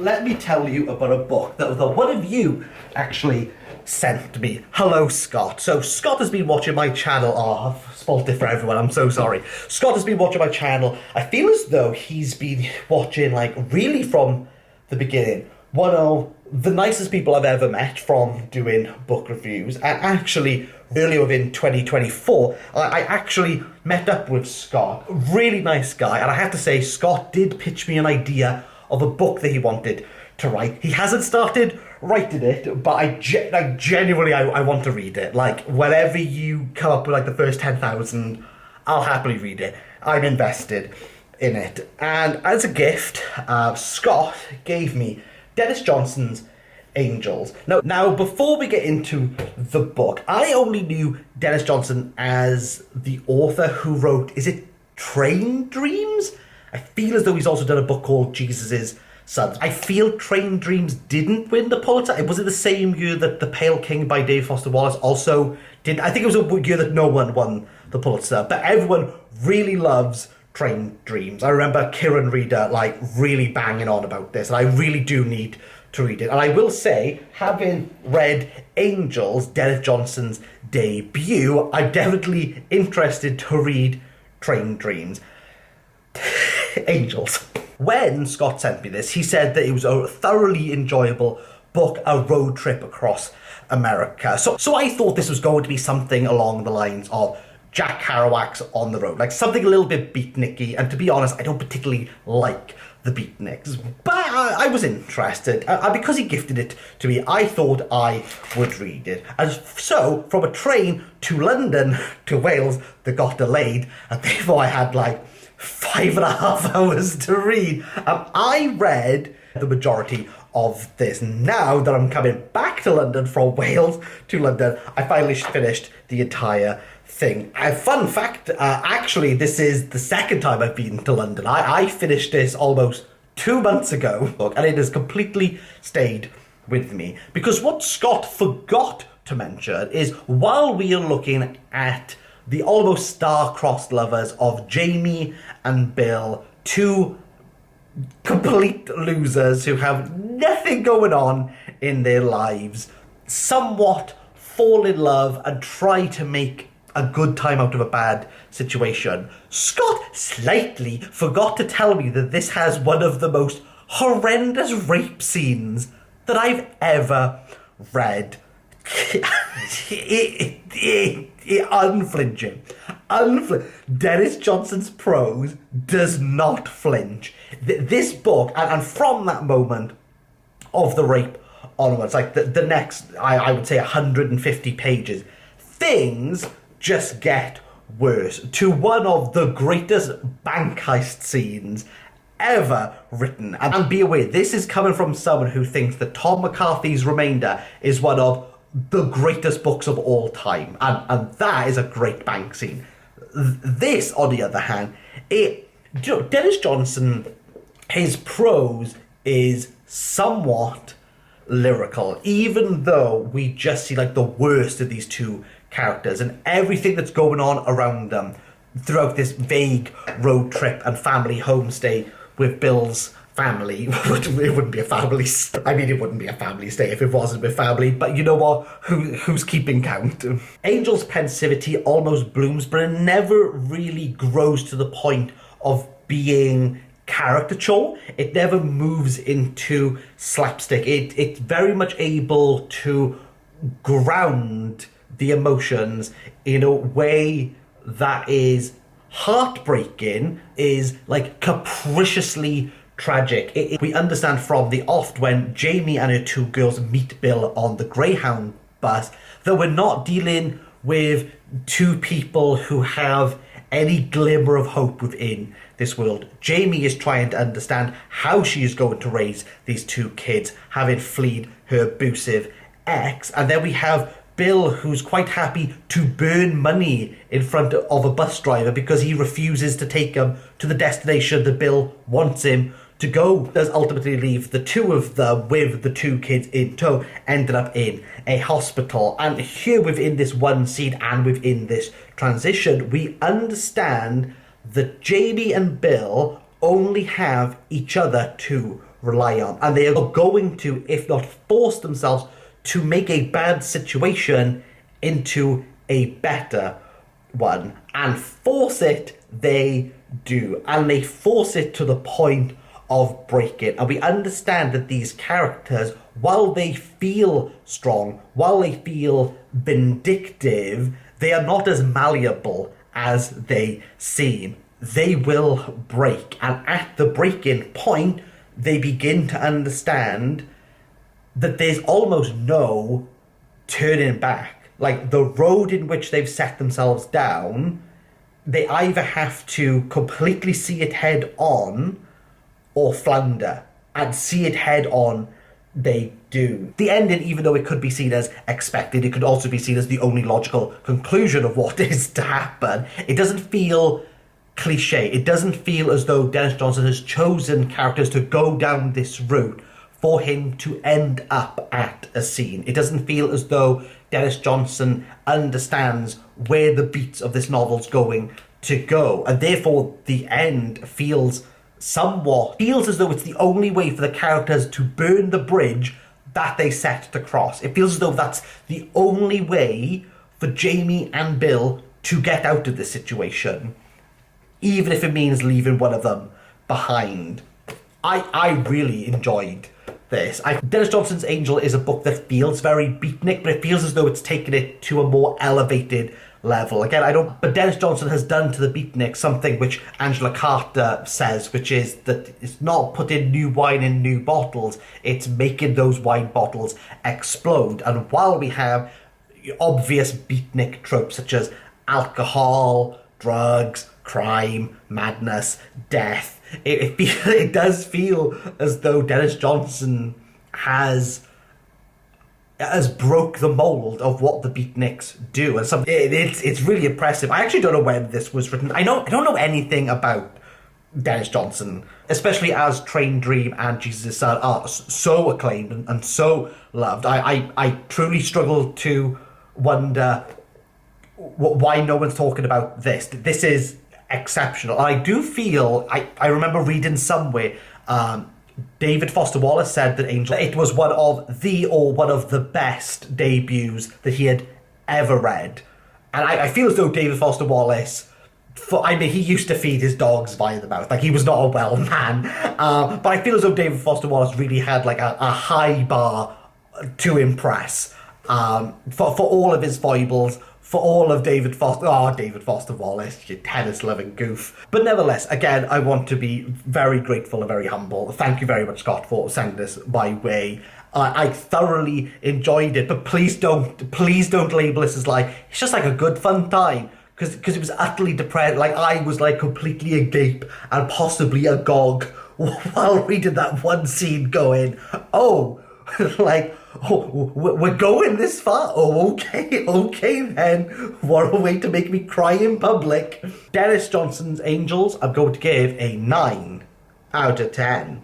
let me tell you about a book that one of you actually sent me. Hello, Scott. So Scott has been watching my channel. Oh, I've spoiled it for everyone. I'm so sorry. Scott has been watching my channel. I feel as though he's been watching, like, really from the beginning. One of the nicest people I've ever met from doing book reviews. And actually, earlier within 2024, I actually met up with Scott. Really nice guy. And I have to say, Scott did pitch me an idea of a book that he wanted to write. He hasn't started writing it, but I genuinely want to read it. Like, whenever you come up with like the first 10,000, I'll happily read it. I'm invested in it. And as a gift, Scott gave me Dennis Johnson's Angels. Now, before we get into the book, I only knew Dennis Johnson as the author who wrote, is it Train Dreams? I feel as though he's also done a book called Jesus' Sons. I feel Train Dreams didn't win the Pulitzer. Was it the same year that The Pale King by Dave Foster Wallace also did? I think it was a year that no one won the Pulitzer, but everyone really loves Train Dreams. I remember Kieran Reader like really banging on about this, and I really do need to read it. And I will say, having read Angels, Dennis Johnson's debut, I'm definitely interested to read Train Dreams. Angels. When Scott sent me this, he said that it was a thoroughly enjoyable book, a road trip across America. So I thought this was going to be something along the lines of Jack Kerouac's On the Road, like something a little bit beatniky, and to be honest, I don't particularly like the beatniks, but I was interested, and because he gifted it to me, I thought I would read it. And so, from a train to London to Wales that got delayed, and therefore I had like 5.5 hours to read, I read the majority of this. Now that I'm coming back to London from Wales to London, I finally finished the entire thing. Fun fact, actually this is the second time I've been to London. I finished this almost 2 months ago, and it has completely stayed with me. Because what Scott forgot to mention is, while we are looking at the almost star-crossed lovers of Jamie and Bill, two complete losers who have nothing going on in their lives, somewhat fall in love and try to make a good time out of a bad situation, Scott slightly forgot to tell me that this has one of the most horrendous rape scenes that I've ever read. Unflinching. Dennis Johnson's prose does not flinch. This book, and from that moment of the rape onwards, like the next, I would say 150 pages, things just get worse, to one of the greatest bank heist scenes ever written. And be aware, this is coming from someone who thinks that Tom McCarthy's Remainder is one of the greatest books of all time, and that is a great bank scene. This, on the other hand, Dennis Johnson, his prose is somewhat lyrical, even though we just see like the worst of these two characters and everything that's going on around them throughout this vague road trip and family homestay with Bill's family. It wouldn't be a family. I mean, it wouldn't be a family stay if it wasn't with family, but you know what? Who's keeping count? Angel's pensivity almost blooms, but it never really grows to the point of being caricature. It never moves into slapstick. It's very much able to ground the emotions in a way that is heartbreaking, is like capriciously tragic. We understand from the oft when Jamie and her two girls meet Bill on the Greyhound bus that we're not dealing with two people who have any glimmer of hope within this world. Jamie is trying to understand how she is going to raise these two kids, having fled her abusive ex. And then we have Bill, who's quite happy to burn money in front of a bus driver because he refuses to take him to the destination that Bill wants him to go. Does ultimately leave the two of them with the two kids in tow, ended up in a hospital. And here within this one scene and within this transition, we understand that Jamie and Bill only have each other to rely on. And they are going to, if not force themselves, to make a bad situation into a better one. And force it, they do. And they force it to the point of breaking. And we understand that these characters, while they feel strong, while they feel vindictive, they are not as malleable as they seem. They will break. And at the breaking point, they begin to understand that there's almost no turning back. Like, the road in which they've set themselves down, they either have to completely see it head on or flounder. And see it head on, they do. The ending, even though it could be seen as expected, it could also be seen as the only logical conclusion of what is to happen. It doesn't feel cliche. It doesn't feel as though Dennis Johnson has chosen characters to go down this route for him to end up at a scene. It doesn't feel as though Dennis Johnson understands where the beats of this novel's going to go, and therefore the end feels as though it's the only way for the characters to burn the bridge that they set to cross. It feels as though that's the only way for Jamie and Bill to get out of this situation, even if it means leaving one of them behind. I really enjoyed this. Dennis Johnson's Angel is a book that feels very beatnik, but it feels as though it's taken it to a more elevated level. Again, but Dennis Johnson has done to the beatnik something which Angela Carter says, which is that it's not putting new wine in new bottles, it's making those wine bottles explode. And while we have obvious beatnik tropes such as alcohol, drugs, crime, madness, death, it does feel as though Dennis Johnson has broke the mold of what the beatniks do, and it's really impressive. I actually don't know when this was written. I don't know anything about Dennis Johnson, especially as Train Dream and Jesus' Son are so acclaimed and so loved. I truly struggle to wonder why no one's talking about this. This is exceptional. I do feel, I remember reading somewhere, David Foster Wallace said that it was one of the best debuts that he had ever read. And I feel as though David Foster Wallace, he used to feed his dogs via the mouth. Like, he was not a well man. But I feel as though David Foster Wallace really had like a high bar to impress. For all of his foibles, for all of David Foster Wallace, you tennis-loving goof. But nevertheless, again, I want to be very grateful and very humble. Thank you very much, Scott, for sending this my way. I thoroughly enjoyed it, but please don't label this as like, it's just like a good fun time, because it was utterly depressed. Like, I was like completely agape and possibly agog while reading that one scene going, we're going this far? Oh, okay then. What a way to make me cry in public. Dennis Johnson's Angels, I'm going to give a 9 out of 10.